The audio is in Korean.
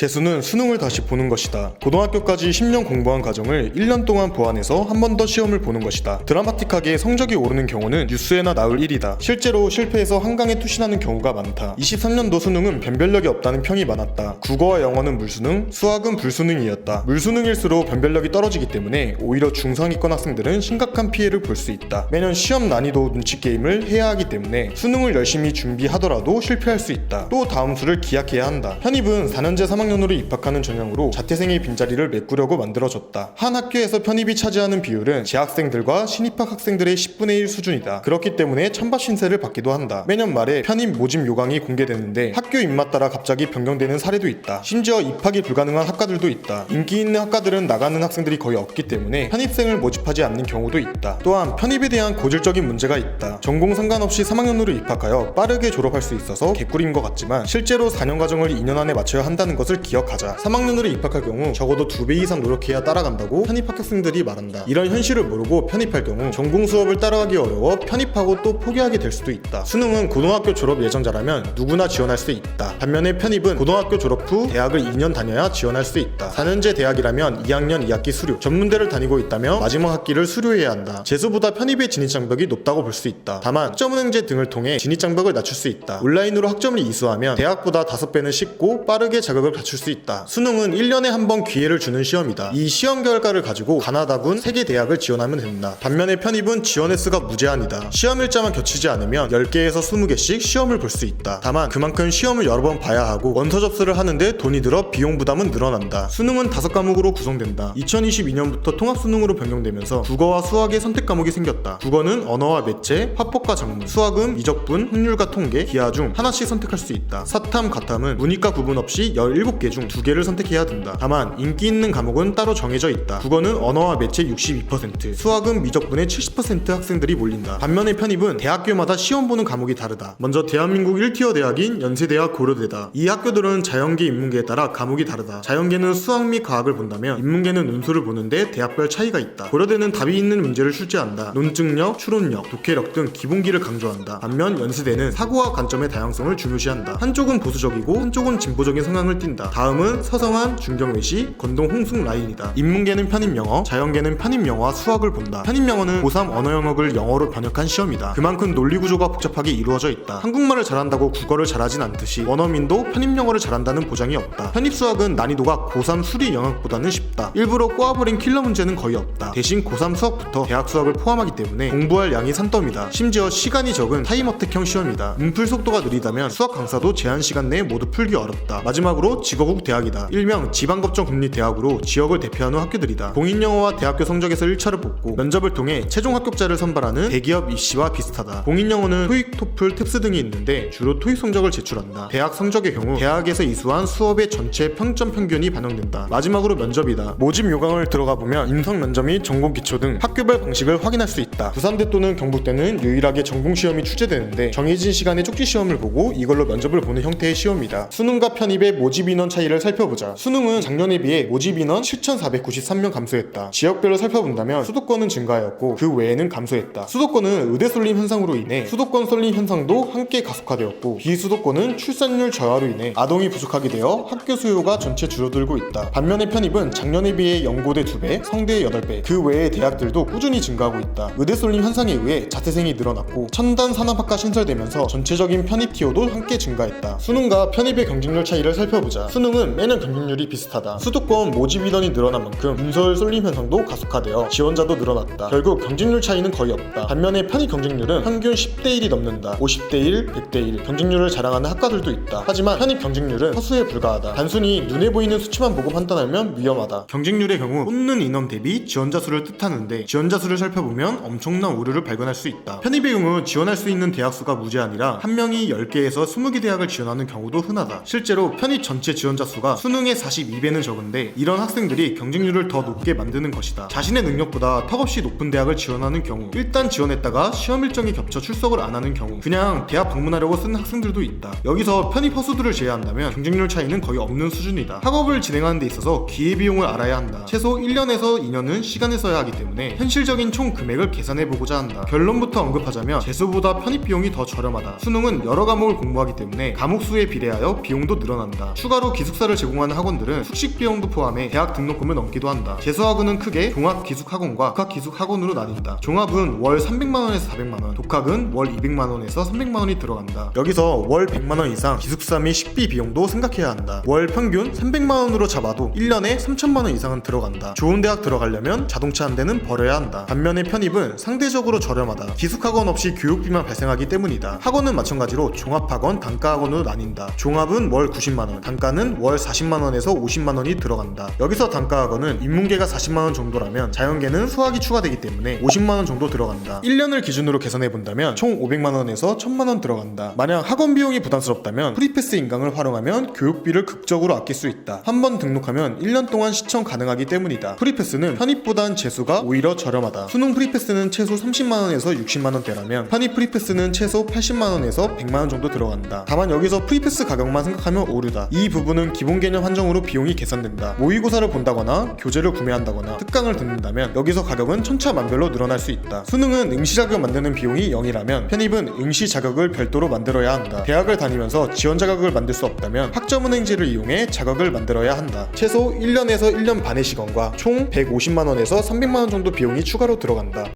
재수는 수능을 다시 보는 것이다. 고등학교까지 10년 공부한 과정을 1년 동안 보완해서 한 번 더 시험을 보는 것이다. 드라마틱하게 성적이 오르는 경우는 뉴스에나 나올 일이다. 실제로 실패해서 한강에 투신하는 경우가 많다. 23년도 수능은 변별력이 없다는 평이 많았다. 국어와 영어는 물수능, 수학은 불수능이었다. 물수능일수록 변별력이 떨어지기 때문에 오히려 중상위권 학생들은 심각한 피해를 볼 수 있다. 매년 시험 난이도 눈치 게임을 해야 하기 때문에 수능을 열심히 준비하더라도 실패할 수 있다. 또 다음 수를 기약해야 한다. 편입은 4년제 3학년으로 입학하는 전형으로 자퇴생의 빈자리를 메꾸려고 만들어졌다. 한 학교에서 편입이 차지하는 비율은 재학생들과 신입학 학생들의 10분의 1 수준이다. 그렇기 때문에 찬밥 신세를 받기도 한다. 매년 말에 편입 모집 요강이 공개되는데 학교 입맛 따라 갑자기 변경되는 사례도 있다. 심지어 입학이 불가능한 학과들도 있다. 인기 있는 학과들은 나가는 학생들이 거의 없기 때문에 편입생을 모집하지 않는 경우도 있다. 또한 편입에 대한 고질적인 문제가 있다. 전공 상관없이 3학년으로 입학하여 빠르게 졸업할 수 있어서 개꿀인 것 같지만 실제로 4년 과정을 2년 안에 맞춰야 한다는 것을 기억하자. 3학년으로 입학할 경우 적어도 2배 이상 노력해야 따라간다고 편입 합격생들이 말한다. 이런 현실을 모르고 편입할 경우 전공 수업을 따라가기 어려워 편입하고 또 포기하게 될 수도 있다. 수능은 고등학교 졸업 예정자라면 누구나 지원할 수 있다. 반면에 편입은 고등학교 졸업 후 대학을 2년 다녀야 지원할 수 있다. 4년제 대학이라면 2학년 2학기 수료, 전문대를 다니고 있다면 마지막 학기를 수료해야 한다. 재수보다 편입의 진입장벽이 높다고 볼 수 있다. 다만 학점은행제 등을 통해 진입장벽을 낮출 수 있다. 온라인으로 학점을 이수하면 대학보다 5배는 쉽고 빠르게 자격을 갖출 수 있다. 수능은 1년에 한 번 기회를 주는 시험이다. 이 시험 결과를 가지고 가나다군 세계 대학을 지원하면 된다. 반면에 편입은 지원 횟수가 무제한이다. 시험 일자만 겹치지 않으면 10개에서 20개씩 시험을 볼 수 있다. 다만 그만큼 시험을 여러 번 봐야 하고 원서 접수를 하는데 돈이 들어 비용 부담은 늘어난다. 수능은 5과목으로 구성된다. 2022년부터 통합수능으로 변경되면서 국어와 수학의 선택 과목이 생겼다. 국어는 언어와 매체, 화법과 작문, 수학은 미적분, 확률과 통계, 기하 중 하나씩 선택할 수 있다. 사탐, 가탐은 문이과 구분 없이 17개 중 2개를 선택해야 된다. 다만 인기 있는 과목은 따로 정해져 있다. 국어는 언어와 매체 62%, 수학은 미적분의 70% 학생들이 몰린다. 반면에 편입은 대학교마다 시험 보는 과목이 다르다. 먼저 대한민국 1티어 대학인 연세대와 고려대다. 이 학교들은 자연계, 인문계에 따라 과목이 다르다. 자연계는 수학 및 과학을 본다면 인문계는 논술을 보는데 대학별 차이가 있다. 고려대는 답이 있는 문제를 출제한다. 논증력, 추론력, 독해력 등 기본기를 강조한다. 반면 연세대는 사고와 관점의 다양성을 중요시한다. 한쪽은 보수적이고 한쪽은 진보적인 성향을 띈다. 다음은 서성한, 중경외시, 건동, 홍숙 라인이다. 인문계는 편입영어, 자연계는 편입영어와 수학을 본다. 편입영어는 고3 언어영역을 영어로 번역한 시험이다. 그만큼 논리구조가 복잡하게 이루어져 있다. 한국말을 잘한다고 국어를 잘하진 않듯이 원어민도 편입영어를 잘한다는 보장이 없다. 편입수학은 난이도가 고3 수리 영역보다는 쉽다. 일부러 꼬아버린 킬러 문제는 거의 없다. 대신 고3 수학부터 대학 수학을 포함하기 때문에 공부할 양이 산더미다. 심지어 시간이 적은 타임어택형 시험이다. 문풀 속도가 느리다면 수학 강사도 제한 시간 내에 모두 풀기 어렵다. 마지막으로 직어국 대학이다. 일명 지방법정 국립대학으로 지역을 대표하는 학교들이다. 공인영어와 대학교 성적에서 1차를 뽑고 면접을 통해 최종 합격자를 선발하는 대기업 입시와 비슷하다. 공인영어는 토익, 토플, 탭스 등이 있는데 주로 토익 성적을 제출한다. 대학 성적의 경우 대학에서 이수한 수업의 전체 평점 평균이 반영된다. 마지막으로 면접이다. 모집 요강을 들어가 보면 인성 면접 및 전공 기초 등 학교별 방식을 확인할 수 있다. 부산대 또는 경북대는 유일하게 전공 시험이 출제되는데 정해진 시간에 쪽지 시험을 보고 이걸로 면접을 보는 형태의 시험이다. 수능과 편입의 모집 인원 차이를 살펴보자. 수능은 작년에 비해 모집 인원 7,493명 감소했다. 지역별로 살펴본다면 수도권은 증가하였고 그 외에는 감소했다. 수도권은 의대 쏠림 현상으로 인해 수도권 쏠림 현상도 함께 가속화되었고 비수도권은 출산율 저하로 인해 아동이 부족하게 되어 학교 수요가 전체 줄어들고 있다. 반면에 편입은 작년에 비해 연고대 2배, 성대 8배, 그 외의 대학들도 꾸준히 증가하고 있다. 의대 쏠림 현상에 의해 자퇴생이 늘어났고 첨단 산업학과 신설되면서 전체적인 편입 티오도 함께 증가했다. 수능과 편입의 경쟁률 차이를 살펴보자. 수능은 매년 경쟁률이 비슷하다. 수도권 모집 인원이 늘어난 만큼 인설 쏠림 현상도 가속화되어 지원자도 늘어났다. 결국 경쟁률 차이는 거의 없다. 반면에 편입 경쟁률은 평균 10대 1이 넘는다. 50대 1, 100대 1 경쟁률을 자랑하는 학과들도 있다. 하지만 편입 경쟁률은 허수에 불과하다. 단순히 눈에 보이는 수치만 보고 판단하면 위험하다. 경쟁률의 경우 뽑는 인원 대비 지원자 수를 뜻하는데 지원자 수를 살펴보면 엄청난 오류를 발견할 수 있다. 편입의 경우 지원할 수 있는 대학 수가 무제한이라 한 명이 10개에서 20개 대학을 지원하는 경우도 흔하다. 실제로 편입 전체 지원자 수가 수능의 42배는 적은데 이런 학생들이 경쟁률을 더 높게 만드는 것이다. 자신의 능력보다 턱없이 높은 대학을 지원하는 경우, 일단 지원했다가 시험 일정이 겹쳐 출석을 안 하는 경우, 그냥 대학 방문하려고 쓰는 학생들도 있다. 여기서 편입 허수들을 제외한다면 경쟁률 차이는 거의 없는 수준이다. 학업을 진행하는 데 있어서 기회비용을 알아야 한다. 최소 1년에서 2년은 시간을 써야 하기 때문에 현실적인 총 금액을 계산해보고자 한다. 결론부터 언급하자면 재수보다 편입 비용이 더 저렴하다. 수능은 여러 과목을 공부하기 때문에 과목 수에 비례하여 비용도 늘어난다. 추가로 추가로 기숙사를 제공하는 학원들은 숙식 비용도 포함해 대학 등록금을 넘기도 한다. 재수학원은 크게 종합기숙학원과 독학기숙학원으로 나뉜다. 종합은 월 300만원에서 400만원, 독학은 월 200만원에서 300만원이 들어간다. 여기서 월 100만원 이상 기숙사 및 식비 비용도 생각해야 한다. 월 평균 300만원으로 잡아도 1년에 3천만원 이상은 들어간다. 좋은 대학 들어가려면 자동차 한 대는 버려야 한다. 반면에 편입은 상대적으로 저렴하다. 기숙학원 없이 교육비만 발생하기 때문이다. 학원은 마찬가지로 종합학원, 단과학원으로 나뉜다. 종합은 월 90만원, 단과는 월 40만원에서 50만원이 들어간다. 여기서 단과학원은 인문계가 40만원 정도라면 자연계는 수학이 추가되기 때문에 50만원 정도 들어간다. 1년을 기준으로 계산해본다면 총 500만원에서 1000만원 들어간다. 만약 학원 비용이 부담스럽다면 프리패스 인강을 활용하면 교육비를 극적으로 아낄 수 있다. 한 번 등록하면 1년 동안 시청 가능하기 때문이다. 프리패스는 편입보단 재수가 오히려 저렴하다. 수능 프리패스는 최소 30만원에서 60만원대라면 편입 프리패스는 최소 80만원에서 100만원 정도 들어간다. 다만 여기서 프리패스 가격만 생각하면 오류다. 이 부분은 기본 개념 한정으로 비용이 계산된다. 모의고사를 본다거나 교재를 구매한다거나 특강을 듣는다면 여기서 가격은 천차만별로 늘어날 수 있다. 수능은 응시 자격 만드는 비용이 0이라면 편입은 응시 자격을 별도로 만들어야 한다. 대학을 다니면서 지원 자격을 만들 수 없다면 학점은행지를 이용해 자격을 만들어야 한다. 최소 1년에서 1년 반의 시간과 총 150만원에서 300만원 정도 비용이 추가로 들어간다.